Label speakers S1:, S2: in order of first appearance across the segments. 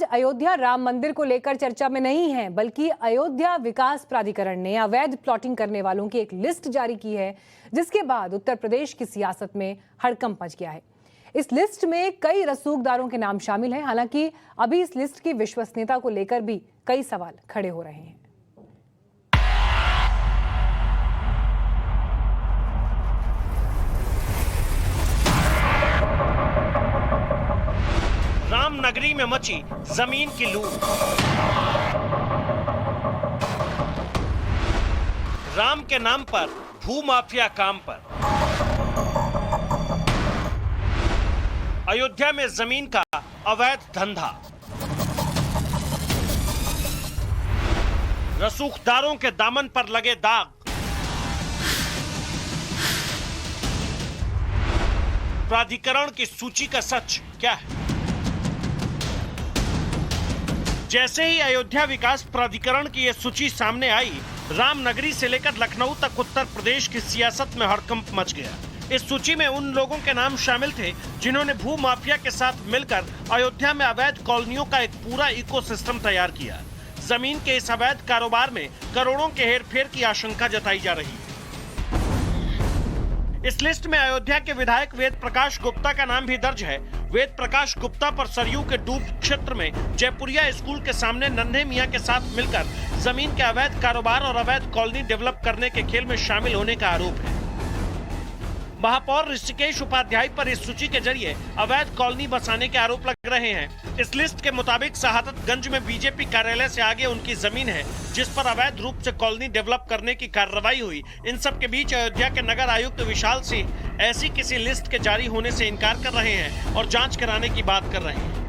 S1: अयोध्या राम मंदिर को लेकर चर्चा में नहीं है, बल्कि अयोध्या विकास प्राधिकरण ने अवैध प्लॉटिंग करने वालों की एक लिस्ट जारी की है, जिसके बाद उत्तर प्रदेश की सियासत में हड़कंप मच गया है। इस लिस्ट में कई रसूखदारों के नाम शामिल हैं। हालांकि अभी इस लिस्ट की विश्वसनीयता को लेकर भी कई सवाल खड़े हो रहे हैं।
S2: रामनगरी में मची जमीन की लूट। राम के नाम पर भूमाफिया काम पर। अयोध्या में जमीन का अवैध धंधा। रसूखदारों के दामन पर लगे दाग। प्राधिकरण की सूची का सच क्या है? जैसे ही अयोध्या विकास प्राधिकरण की यह सूची सामने आई, रामनगरी से लेकर लखनऊ तक उत्तर प्रदेश की सियासत में हड़कंप मच गया। इस सूची में उन लोगों के नाम शामिल थे जिन्होंने भू माफिया के साथ मिलकर अयोध्या में अवैध कॉलोनियों का एक पूरा इकोसिस्टम तैयार किया। जमीन के इस अवैध कारोबार में करोड़ों के हेरफेर की आशंका जताई जा रही है। इस लिस्ट में अयोध्या के विधायक वेद प्रकाश गुप्ता का नाम भी दर्ज है। वेद प्रकाश गुप्ता पर सरयू के डूब क्षेत्र में जयपुरिया स्कूल के सामने नन्हे मियां के साथ मिलकर जमीन के अवैध कारोबार और अवैध कॉलोनी डेवलप करने के खेल में शामिल होने का आरोप है। महापौर ऋषिकेश उपाध्याय पर इस सूची के जरिए अवैध कॉलोनी बसाने के आरोप लग रहे हैं। इस लिस्ट के मुताबिक शहादतगंज में बीजेपी कार्यालय से आगे उनकी जमीन है, जिस पर अवैध रूप से कॉलोनी डेवलप करने की कार्रवाई हुई। इन सब के बीच अयोध्या के नगर आयुक्त विशाल सिंह ऐसी किसी लिस्ट के जारी होने से इनकार कर रहे हैं और जांच कराने की बात कर रहे हैं।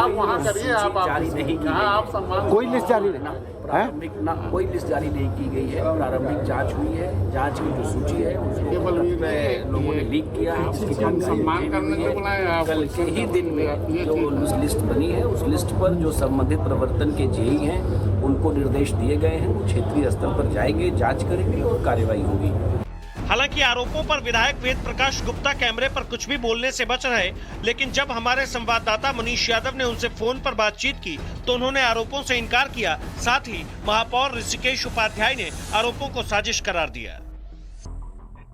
S3: आप वहाँ करिए, आप जारी नहीं की आप सम्मान
S4: कोई लिस्ट जारी नहीं,
S3: प्रारंभिक ना कोई लिस्ट जारी नहीं की गई है। प्रारंभिक जांच हुई है। जांच की जो सूची है उसको लोगों ने लीक किया है। इसकी
S4: सम्मान करने को बुलाया।
S3: कल के ही दिन में जो लिस्ट बनी है, उस लिस्ट पर जो संबंधित प्रवर्तन के जेई हैं उनको निर्देश दिए गए हैं। वो क्षेत्रीय स्तर पर जाएंगे, जांच करेंगे और कार्रवाई होगी।
S2: हालांकि आरोपों पर विधायक वेद प्रकाश गुप्ता कैमरे पर कुछ भी बोलने से बच रहे, लेकिन जब हमारे संवाददाता मनीष यादव ने उनसे फोन पर बातचीत की तो उन्होंने आरोपों से इनकार किया। साथ ही महापौर ऋषिकेश उपाध्याय ने आरोपों को साजिश करार दिया।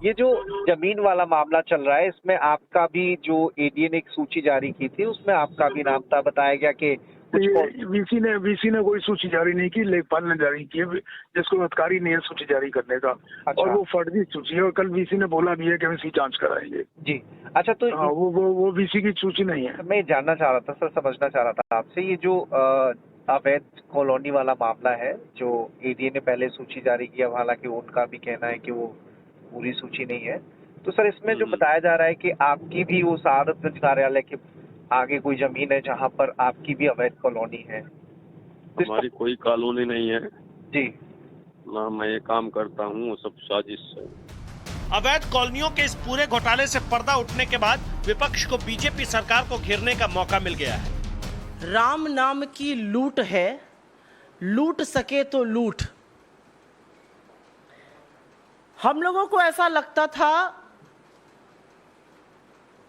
S5: ये जो जमीन वाला मामला चल रहा है, इसमें आपका भी जो एडीए ने एक सूची जारी की थी, उसमें आपका भी नाम था। बताया गया कि
S4: वीसी ने कोई सूची जारी नहीं की, लेखपाल ने जारी की है, जिसको अधिकारी नहीं है सूची जारी करने का। अच्छा। और वो फर्जी सूची है और कल वीसी ने बोला भी है कि हम इसकी जांच कराएंगे।
S5: जी अच्छा, तो
S4: हाँ, वो वीसी की सूची नहीं है।
S5: मैं जानना चाह रहा था सर, समझना चाह रहा था आपसे, ये जो अवैध कॉलोनी वाला मामला है, जो एडीए ने पहले सूची जारी किया, हालांकि उनका भी कहना है कि वो पूरी सूची नहीं है। तो सर इसमें जो बताया जा रहा है कि आपकी भी वो शहादतगंज कार्यालय के आगे कोई जमीन है जहां पर आपकी भी अवैध कॉलोनी है।
S6: हमारी कोई कॉलोनी नहीं है
S5: जी
S6: ना, मैं ये काम करता हूँ, वो सब साजिश है।
S2: अवैध कॉलोनियों के इस पूरे घोटाले से पर्दा उठने के बाद विपक्ष को बीजेपी सरकार को घेरने का मौका मिल गया है।
S7: राम नाम की लूट है, लूट सके तो लूट। हम लोगों को ऐसा लगता था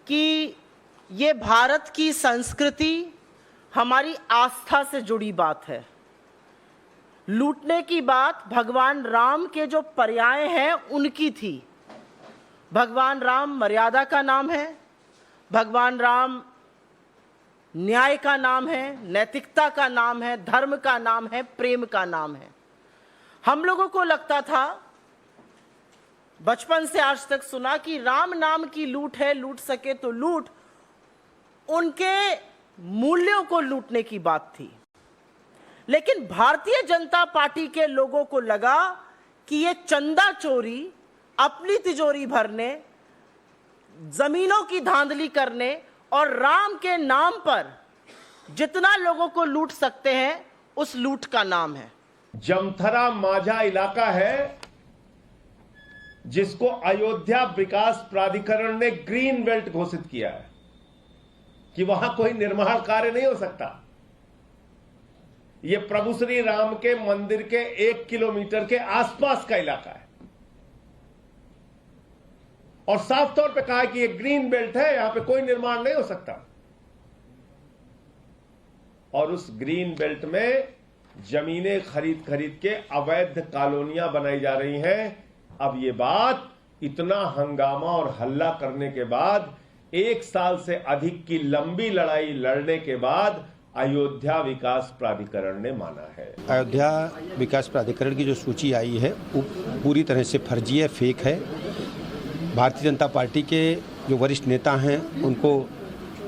S7: कि ये भारत की संस्कृति, हमारी आस्था से जुड़ी बात है। लूटने की बात भगवान राम के जो पर्याय हैं उनकी थी। भगवान राम मर्यादा का नाम है, भगवान राम न्याय का नाम है, नैतिकता का नाम है, धर्म का नाम है, प्रेम का नाम है। हम लोगों को लगता था, बचपन से आज तक सुना कि राम नाम की लूट है, लूट सके तो लूट। उनके मूल्यों को लूटने की बात थी। लेकिन भारतीय जनता पार्टी के लोगों को लगा कि ये चंदा चोरी, अपनी तिजोरी भरने, जमीनों की धांधली करने और राम के नाम पर जितना लोगों को लूट सकते हैं, उस लूट का नाम है।
S8: जमथरा माझा इलाका है जिसको अयोध्या विकास प्राधिकरण ने ग्रीन बेल्ट घोषित किया है कि वहां कोई निर्माण कार्य नहीं हो सकता। यह प्रभु श्री राम के मंदिर के 1 किलोमीटर के आसपास का इलाका है और साफ तौर पे कहा कि यह ग्रीन बेल्ट है, यहां पे कोई निर्माण नहीं हो सकता। और उस ग्रीन बेल्ट में जमीनें खरीद खरीद के अवैध कॉलोनियां बनाई जा रही हैं। अब ये बात इतना हंगामा और हल्ला करने के बाद, 1 साल से अधिक की लंबी लड़ाई लड़ने के बाद अयोध्या विकास प्राधिकरण ने माना है।
S9: अयोध्या विकास प्राधिकरण की जो सूची आई है वो पूरी तरह से फर्जी है, फेक है। भारतीय जनता पार्टी के जो वरिष्ठ नेता हैं उनको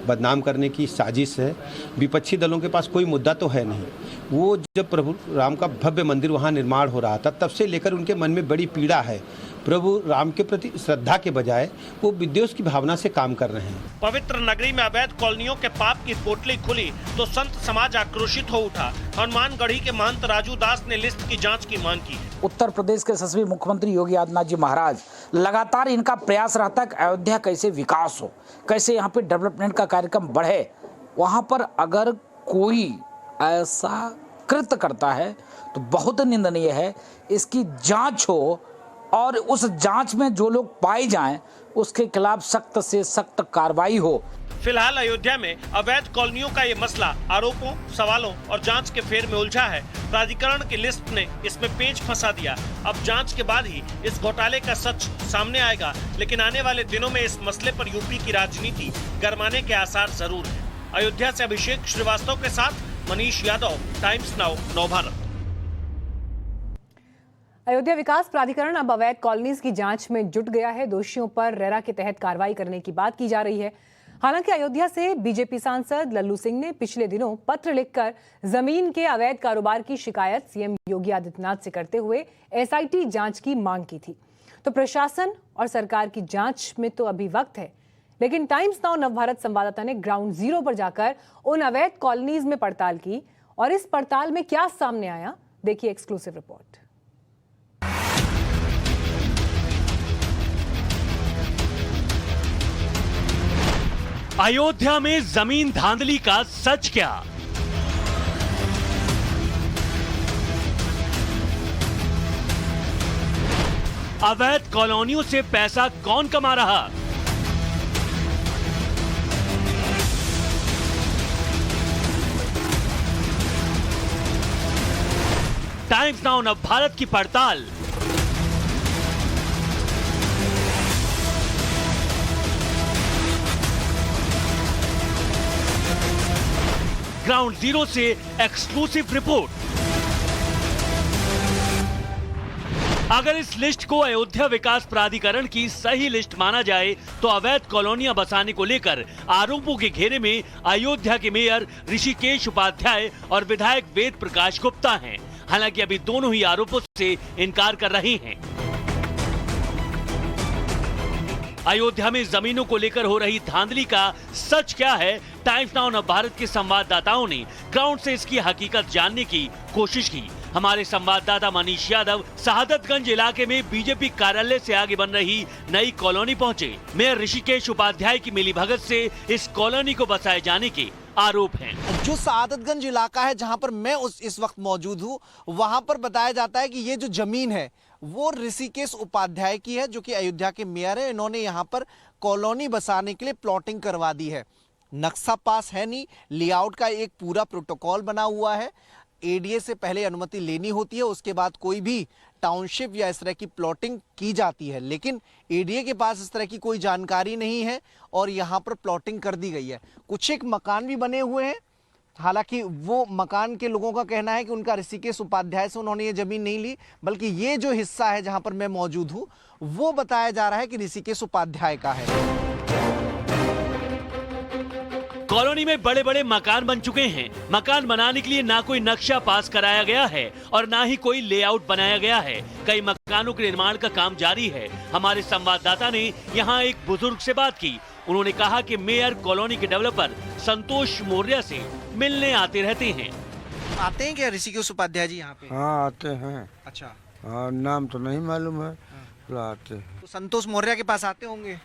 S9: बदनाम करने की साजिश है। विपक्षी दलों के पास कोई मुद्दा तो है नहीं। वो जब प्रभु राम का भव्य मंदिर वहाँ निर्माण हो रहा था तब से लेकर उनके मन में बड़ी पीड़ा है। प्रभु राम के प्रति श्रद्धा के बजाय वो विद्वेष की भावना से काम कर रहे हैं।
S2: पवित्र नगरी में अवैध कॉलोनियों के पाप की पोटली खुली तो संत समाज आक्रोशित हो उठा। हनुमानगढ़ी के महंत राजू दास ने लिस्ट की जांच की मांग की।
S10: उत्तर प्रदेश के यशस्वी मुख्यमंत्री योगी आदित्यनाथ जी महाराज लगातार इनका प्रयास रहता है कि अयोध्या कैसे विकास हो, कैसे यहाँ पे डेवलपमेंट का कार्यक्रम बढ़े। वहाँ पर अगर कोई ऐसा कृत्य करता है तो बहुत निंदनीय है। इसकी जांच हो और उस जांच में जो लोग पाए जाएं उसके खिलाफ सख्त से सख्त कार्रवाई हो।
S2: फिलहाल अयोध्या में अवैध कॉलोनियों का ये मसला आरोपों, सवालों और जांच के फेर में उलझा है। प्राधिकरण की लिस्ट ने इसमें पेच फंसा दिया। अब जांच के बाद ही इस घोटाले का सच सामने आएगा, लेकिन आने वाले दिनों में इस मसले पर यूपी की राजनीति गरमाने के आसार जरूर हैं। अयोध्या से अभिषेक श्रीवास्तव के साथ मनीष यादव, टाइम्स नाउ, नवभारत।
S1: अयोध्या विकास प्राधिकरण अब अवैध कॉलोनीज की जांच में जुट गया है। दोषियों पर रेरा के तहत कार्रवाई करने की बात की जा रही है। हालांकि अयोध्या से बीजेपी सांसद लल्लू सिंह ने पिछले दिनों पत्र लिखकर जमीन के अवैध कारोबार की शिकायत सीएम योगी आदित्यनाथ से करते हुए एसआईटी जांच की मांग की थी। तो प्रशासन और सरकार की जांच में तो अभी वक्त है, लेकिन टाइम्स नाउ नवभारत संवाददाता ने ग्राउंड जीरो पर जाकर उन अवैध कॉलोनीज में पड़ताल की और इस पड़ताल में क्या सामने आया, देखिए एक्सक्लूसिव रिपोर्ट।
S11: अयोध्या में जमीन धांधली का सच क्या? अवैध कॉलोनियों से पैसा कौन कमा रहा? टाइम्स नाउ नवभारत की पड़ताल। ग्राउंड जीरो से एक्सक्लूसिव रिपोर्ट। अगर इस लिस्ट को अयोध्या विकास प्राधिकरण की सही लिस्ट माना जाए तो अवैध कॉलोनियां बसाने को लेकर आरोपों के घेरे में अयोध्या के मेयर ऋषिकेश उपाध्याय और विधायक वेद प्रकाश गुप्ता हैं। हालांकि अभी दोनों ही आरोपों से इनकार कर रहे हैं। अयोध्या में जमीनों को लेकर हो रही धांधली का सच क्या है? टाइम्स नाउ नवभारत के संवाददाताओं ने ग्राउंड से इसकी हकीकत जानने की कोशिश की। हमारे संवाददाता मनीष यादव शहादतगंज इलाके में बीजेपी कार्यालय से आगे बन रही नई कॉलोनी पहुंचे। मेयर ऋषिकेश उपाध्याय की मिलीभगत से इस कॉलोनी को बसाए जाने के आरोप हैं।
S12: जो शहादतगंज इलाका है जहां पर मैं इस वक्त मौजूद हूं, वहां पर बताया जाता है कि ये जो जमीन है वो ऋषिकेश उपाध्याय की है, जो कि अयोध्या के मेयर है। इन्होंने यहाँ पर कॉलोनी बसाने के लिए प्लॉटिंग करवा दी है। नक्शा पास है नहीं, लेआउट का एक पूरा प्रोटोकॉल बना हुआ है। एडीए से पहले अनुमति लेनी होती है, उसके बाद कोई भी टाउनशिप या इस तरह की प्लॉटिंग की जाती है, लेकिन एडीए के पास इस तरह की कोई जानकारी नहीं है और यहाँ पर प्लॉटिंग कर दी गई है। कुछ एक मकान भी बने हुए हैं, हालांकि वो मकान के लोगों का कहना है कि उनका ऋषिकेश उपाध्याय से उन्होंने ये जमीन नहीं ली, बल्कि ये जो हिस्सा है जहां पर मैं मौजूद हूं वो बताया जा रहा है कि ऋषिकेश उपाध्याय का है।
S11: कॉलोनी में बड़े बड़े मकान बन चुके हैं। मकान बनाने के लिए ना कोई नक्शा पास कराया गया है और ना ही कोई लेआउट बनाया गया है। कई मकानों के निर्माण का काम जारी है। हमारे संवाददाता ने यहाँ एक बुजुर्ग से बात की। उन्होंने कहा कि मेयर कॉलोनी के डेवलपर संतोष मौर्य से मिलने आते रहते हैं।
S12: आते हैं क्या ऋषिकेश उपाध्याय जी यहाँ पे?
S13: हाँ आते हैं।
S12: अच्छा,
S13: हाँ नाम तो नहीं मालूम है, आते हैं।
S12: तो संतोष मौर्य के पास आते होंगे।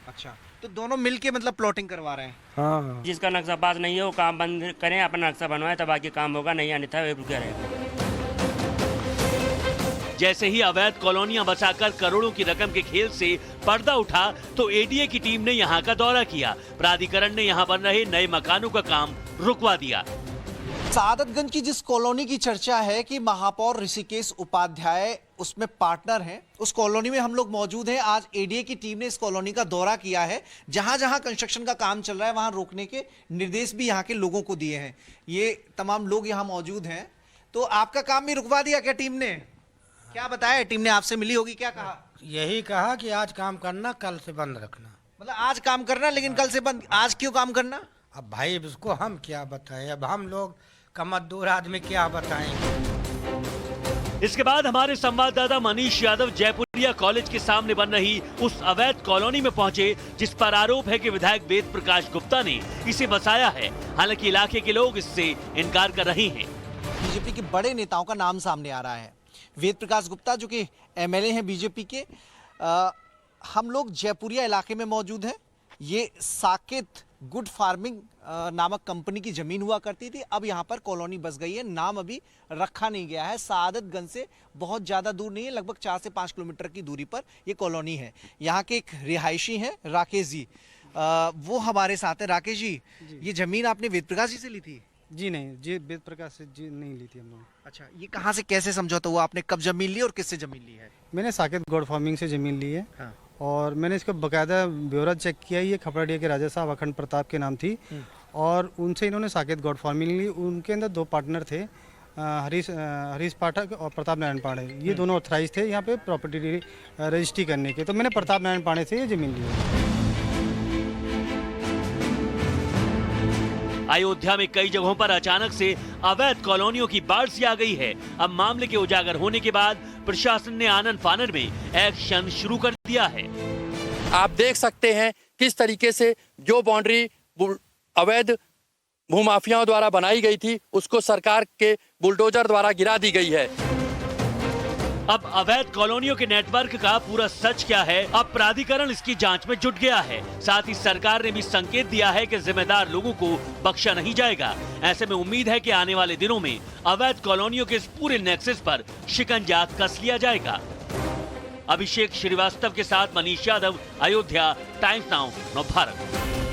S12: अच्छा, तो दोनों मिलके मतलब प्लॉटिंग करवा रहे हैं।
S13: हाँ।
S14: जिसका नक्शा पास नहीं है वो काम बंद करें, अपना नक्शा बनवाए तब बाकी काम होगा, नहीं अन्यथा वे रुके रहेगा।
S11: जैसे ही अवैध कॉलोनियां बसाकर करोड़ों की रकम के खेल से पर्दा उठा तो एडीए की टीम ने यहां का दौरा किया। प्राधिकरण ने यहां बन रहे नए मकानों का काम रुकवा दिया।
S12: सादतगंज की जिस कॉलोनी की चर्चा है कि महापौर ऋषिकेश उपाध्याय उसमें पार्टनर हैं, उस कॉलोनी में हम लोग मौजूद हैं। आज एडीए की टीम ने इस कॉलोनी का दौरा किया है। जहां जहां कंस्ट्रक्शन का काम चल रहा है वहां रोकने के निर्देश भी यहां के लोगों को दिए हैं। ये तमाम लोग यहां मौजूद हैं। तो आपका काम भी रुकवा दिया क्या टीम ने? क्या बताया टीम ने? आपसे मिली होगी, क्या कहा?
S15: यही कहा कि आज काम करना, कल से बंद रखना।
S12: मतलब आज काम करना लेकिन कल से बंद। आज क्यों काम करना?
S15: अब भाई उसको हम क्या बताएं, अब हम लोग कमजोर आदमी क्या बताएंगे।
S11: इसके बाद हमारे संवाददाता मनीष यादव जयपुरिया कॉलेज के सामने बन रही उस अवैध कॉलोनी में पहुंचे जिस पर आरोप है कि विधायक वेद प्रकाश गुप्ता ने इसे बसाया है। हालांकि इलाके के लोग इससे इनकार कर रहे हैं।
S12: बीजेपी के बड़े नेताओं का नाम सामने आ रहा है। वेद प्रकाश गुप्ता जो कि एमएलए हैं बीजेपी के। हम लोग जयपुरिया इलाके में मौजूद हैं। ये साकेत गुड फार्मिंग नामक कंपनी की जमीन हुआ करती थी। अब यहाँ पर कॉलोनी बस गई है। नाम अभी रखा नहीं गया है। सादतगंज से बहुत ज़्यादा दूर नहीं है, लगभग 4 से 5 किलोमीटर की दूरी पर ये कॉलोनी है। यहाँ के एक रिहायशी हैं राकेश जी, वो हमारे साथ है। राकेश जी, ये जमीन आपने वेद प्रकाश जी से ली थी?
S16: जी नहीं, जी वेद प्रकाश से जी नहीं ली थी हम लोग।
S12: अच्छा, ये कहाँ से कैसे समझौता हुआ? आपने कब जमीन ली और किससे जमीन ली है?
S16: मैंने साकेत गोड फार्मिंग से ज़मीन ली है। हाँ। और मैंने इसका बकायदा ब्यौरा चेक किया। ये खपड़िया के राजा साहब अखंड प्रताप के नाम थी और उनसे इन्होंने साकेत गोड फार्मिंग ली। उनके अंदर 2 पार्टनर थे, हरीश पाठक और प्रताप नारायण पांडे। ये दोनों ऑथराइज थे यहाँ पे प्रॉपर्टी रजिस्ट्री करने के। तो मैंने प्रताप नारायण पांडे से ये ज़मीन ली है।
S11: अयोध्या में कई जगहों पर अचानक से अवैध कॉलोनियों की बाढ़ सी आ गई है। अब मामले के उजागर होने के बाद प्रशासन ने आनन फानन में एक्शन शुरू कर दिया है।
S17: आप देख सकते हैं किस तरीके से जो बाउंड्री अवैध भूमाफियाओं द्वारा बनाई गई थी उसको सरकार के बुलडोजर द्वारा गिरा दी गई है।
S11: अब अवैध कॉलोनियों के नेटवर्क का पूरा सच क्या है, अब प्राधिकरण इसकी जांच में जुट गया है। साथ ही सरकार ने भी संकेत दिया है कि जिम्मेदार लोगों को बख्शा नहीं जाएगा। ऐसे में उम्मीद है कि आने वाले दिनों में अवैध कॉलोनियों के इस पूरे नेक्सस पर शिकंजा कस लिया जाएगा। अभिषेक श्रीवास्तव के साथ मनीष यादव, अयोध्या, टाइम्स नाउ, नवभारत।